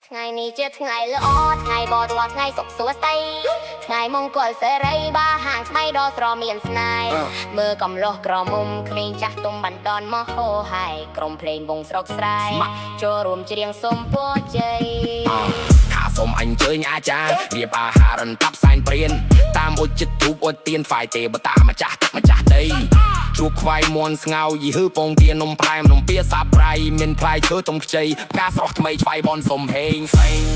ថ្ងៃនេះជាថ្ងៃល្អថ្ងៃបរទាល់ថ្ងៃសុខសួស្តីថ្ងៃមង្គលសេរីបាហាងថ្មីដ៏ស្រមានស្នេហ៍មើលកំឡោះក្រមុំក្មេងចាស់ទុំបណ្ដន់មកហោហើយក្រុមភ្លេងវងស្រុកស្រែចូលរួមច្រៀងសុំពរជ័យថាសូមអញ្ជើញអាចារ្យរៀបអាហាររំតាប់សែនព្រានតាមអុជចិត្តទូបអុជទៀនហ្វាយទេបតាម្ចាស់ទឹកម្ចាស់ដីជួបខ្វាយមន់ស្ងោយយីហឺពងទានំផ្លែមនំពៀសាប្រៃមានផ្លែឈើទុំខ្ចីផ្កាស្រស់ថ្មីឆ្វៃបនសុំហេង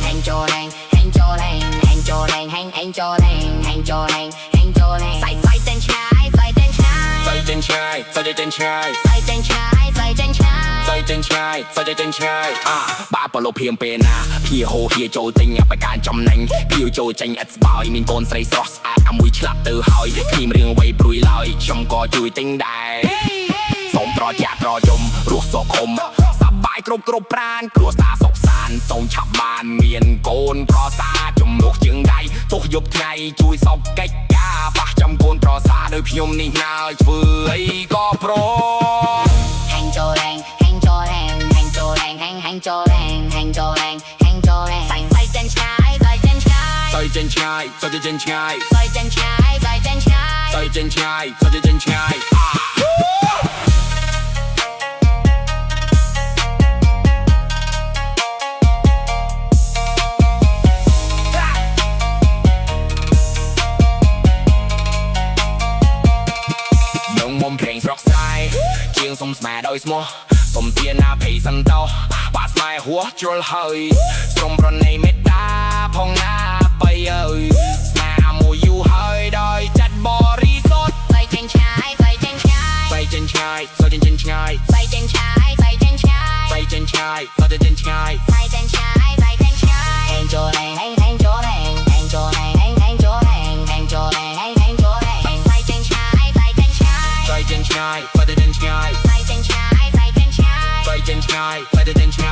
ហេងចូលហេងហេងចូលហេងហេងចូលហេងហេងហេងចូលហេងហេងចូលហេងហេងចូលហេងใส่เต้นឆ្ងាយใส่เต้นឆ្ងាយใส่เต้นឆ្ងាយใส่เต้นឆ្ងាយใส่เต้นឆ្ងាយใส่เต้นឆ្ងាយใส่เต้นឆ្ងាយใส่เต้นឆ្ងាយបាប្រលោភៀមពេលណាភីហូហៀចូលទិញបកានចំណេញភីចូលចេញឥតស្បើយមានកូនស្រីស្រស់ស្អាតអាមួយឆ្លាប់ទៅហើយគ្មានរឿងអ្វីព្រួយឡើយខ្ញុំក៏ជួយទិញដែរសូមត្រជាក់ត្រយំរស់សុខុមសប្បាយគ្រប់ប្រានគ្រួសារសុខសាន្តសូមឆាប់បានមានកូនប្រសាជំនួសជើងដៃទោះយប់ថ្ងៃជួយសពកិច្ចការប៉ះចំកូនប្រសាដោយខ្ញុំនេះណាធ្វើអីក៏ព្រមហេងចូលហេងហេងចូលហេងហេងចូលហេងហេងហេងចូលហេងហេងចូលហេងហេងចូលហេងใส่เต้นឆ្ងាយใส่เต้นឆ្ងាយใส่เต้นឆ្ងាយใส่เต้นឆ្ងាយใส่เต้นឆ្ងាយใส่เต้นឆ្ងាយใส่เต้นឆ្ងាយใส่เต้นឆ្ងាយមុំភ្លេងស្រុកស្រែជាងសុំស្មាដោយស្មោះសុំទានណាភ័យសិនតោបាក់ស្មាយហួរជ្រុលហើយស្រំប្រណីមេត្តាផងណាបៃអើយស្នាមួយយូរហើយដោយចិត្តបរិសុទ្ធใส่ចេញឆ្ងាយใส่ចេញឆ្ងាយใส่ចេញឆ្ងាយใส่ចេញឆ្ងាយใส่ចេញឆ្ងាយใส่ចេញឆ្ងាយใส่ចេញឆ្ងាយใส่ចេញឆ្ងាយใส่ចេញឆ្ងាយใส่ចេញឆ្ងាយហេងចូលហេងហេងចូលហេងហេងចូលហេងហេងចូលហេងហេងចូលហេងហេងចូលហេងใส่ចេញឆ្ងាយใส่ចេញឆ្ងាយใส่ចេញឆ្ងាយใส่ចេញឆ្ងាយใส่ចេញឆ្ងាយใส่ចេញឆ្ងាយใส่ចេញឆ្ងាយใส่ចេញឆ្ងាយ